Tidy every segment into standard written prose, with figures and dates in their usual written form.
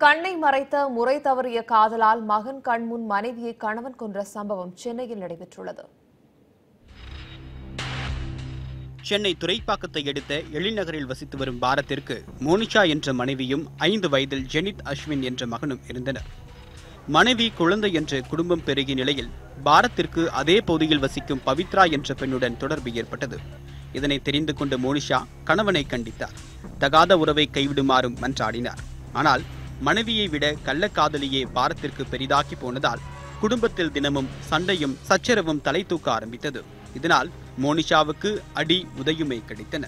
கண்ணை மறைத்த முறை தவறிய காதலால் மகன் கண்முன் மனைவியை கணவன் கொன்ற சம்பவம் சென்னையில் நடைபெற்றுள்ளது. சென்னை துறைப்பாக்கத்தை அடுத்த எழில்நகரில் வசித்து வரும் பாரத்திற்கு மோனிஷா என்ற மனைவியும் 5 வயதில் ஜெனித் அஸ்வின் என்ற மகனும் இருந்தனர். மனைவி குழந்தை என்று குடும்பம் பெருகிய நிலையில் பாரத்திற்கு அதே பகுதியில் வசிக்கும் பவித்ரா என்ற பெண்ணுடன் தொடர்பு ஏற்பட்டது. இதனை தெரிந்து கொண்ட மோனிஷா கணவனை கண்டித்தார். தகாத உறவை கைவிடுமாறும் மன்றாடினார். ஆனால் மனைவியை விட கள்ளக்காதலியே பாரத்திற்கு பெரிதாக்கி போனதால் குடும்பத்தில் தினமும் சண்டையும் சச்சரவும் தலை தூக்க ஆரம்பித்தது. இதனால் மோனிஷாவுக்கு அடி உதையுமே கிடைத்தன.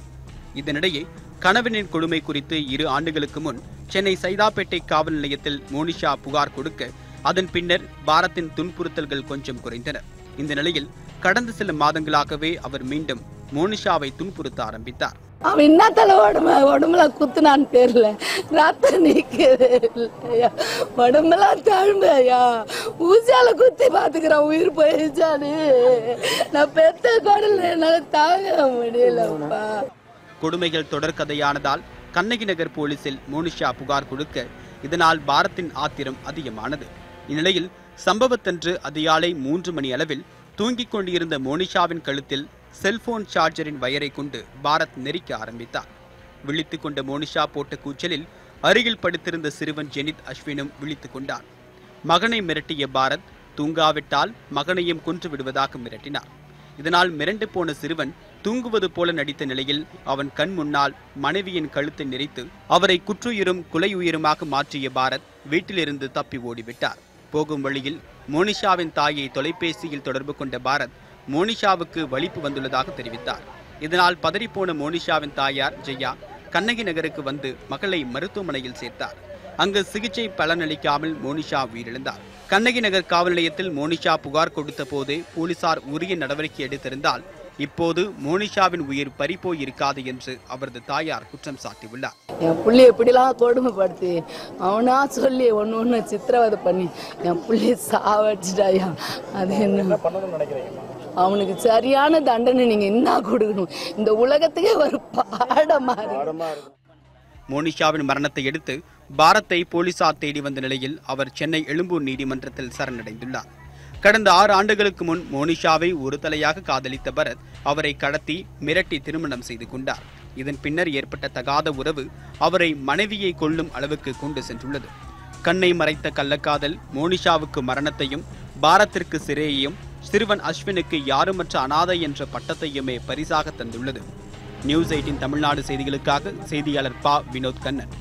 இதனிடையே கணவனின் கொடுமை குறித்து 2 ஆண்டுகளுக்கு முன் சென்னை சைதாப்பேட்டை காவல் நிலையத்தில் மோனிஷா புகார் கொடுக்க அதன் பின்னர் பாரத்தின் துன்புறுத்தல்கள் கொஞ்சம் குறைந்தன. இந்த நிலையில் கடந்த சில மாதங்களாகவே அவர் மீண்டும் மோனிஷாவை துன்புறுத்த ஆரம்பித்தார். அவன் என்னத்தால உடம்புல குத்துனான்னு தெரியல, ரத்தம் நிற்கிறது இல்லையா, உடம்பெல்லாம் தழும்பையா, ஊசியால குத்தி பாத்துக்கிறான், உயிர் போயிடுச்சானு. நான் பெத்த கடல் என்னால தாங்க முடியலப்பா. கொடுமைகள் தொடர்கதையானதால் கண்ணகி நகர் போலீசில் மோனிஷா புகார் கொடுக்க இதனால் பாரத்தின் ஆத்திரம் அதிகமானது. இந்நிலையில் சம்பவத்தன்று அதிகாலை 3 மணி அளவில் தூங்கிக் கொண்டிருந்த மோனிஷாவின் கழுத்தில் செல்போன் சார்ஜரின் வயரை கொண்டு பாரத் நெரிக்க ஆரம்பித்தார். விழித்துக் கொண்ட மோனிஷா போட்ட கூச்சலில் அருகில் படுத்திருந்த சிறுவன் ஜெனித் அஸ்வினும் விழித்துக் கொண்டார். மகனை மிரட்டிய பாரத் தூங்காவிட்டால் மகனையும் கொன்று விடுவதாக மிரட்டினார். இதனால் மிரண்டு போன சிறுவன் தூங்குவது போல நடித்த நிலையில் அவன் கண் முன்னால் மனைவியின் கழுத்தை நெரித்து அவரை குற்றுயிரும் குலையுயிருமாக மாற்றிய பாரத் வீட்டிலிருந்து தப்பி ஓடிவிட்டார். போகும் வழியில் மோனிஷாவின் தாயை தொலைபேசியில் தொடர்பு கொண்ட பாரத் மோனிஷாவுக்கு வலிப்பு வந்துள்ளதாக தெரிவித்தார். இதனால் பதறிப்போன மோனிஷாவின் தாயார் ஜெயா கண்ணகி நகருக்கு வந்து மகளை மருத்துவமனையில் சேர்த்தார். அங்கு சிகிச்சை பலனளிக்காமல் மோனிஷா உயிரிழந்தார். கண்ணகி நகர் காவல் நிலையத்தில் மோனிஷா புகார் கொடுத்த போது போலீசார் உரிய நடவடிக்கை எடுத்திருந்தால் இப்போது மோனிஷாவின் உயிர் பறிப்போய் இருக்காது என்று அவரது தாயார் குற்றம் சாட்டியுள்ளார். என் புள்ளி எப்படிலாம் கொடுமைப்படுத்தி அவனா சொல்லி ஒன்னு சித்திரவதை பண்ணி என் புள்ளி சாவடிச்சிட்டாயா. அது என்ன அவனுக்கு சரியான தண்டனை நீங்க என்ன கொடுக்கணும், இந்த உலகத்துக்கே ஒரு பாடமா இருக்கு. மோனிஷாவின் மரணத்தை அடுத்து பாரத்தை போலீசார் தேடி வந்த நிலையில் அவர் சென்னை எழும்பூர் நீதிமன்றத்தில் சரணடைந்துள்ளார். கடந்த 6 ஆண்டுகளுக்கு முன் மோனிஷாவை ஒரு தலையாக காதலித்த பரத் அவரை கடத்தி மிரட்டி திருமணம் செய்து கொண்டார். இதன் பின்னர் ஏற்பட்ட தகாத உறவு அவரை மனைவியை கொல்லும் அளவுக்கு கொண்டு சென்றுள்ளது. கண்ணை மறைத்த கள்ளக்காதல் மோனிஷாவுக்கு மரணத்தையும் பாரத்திற்கு சிறையையும் சிறுவன் அஸ்வினுக்கு யாருமற்ற அனாதை என்ற பட்டத்தையுமே பரிசாக தந்துள்ளது. நியூஸ் 18 தமிழ்நாடு செய்திகளுக்காக செய்தியாளர் பா. வினோத் கண்ணன்.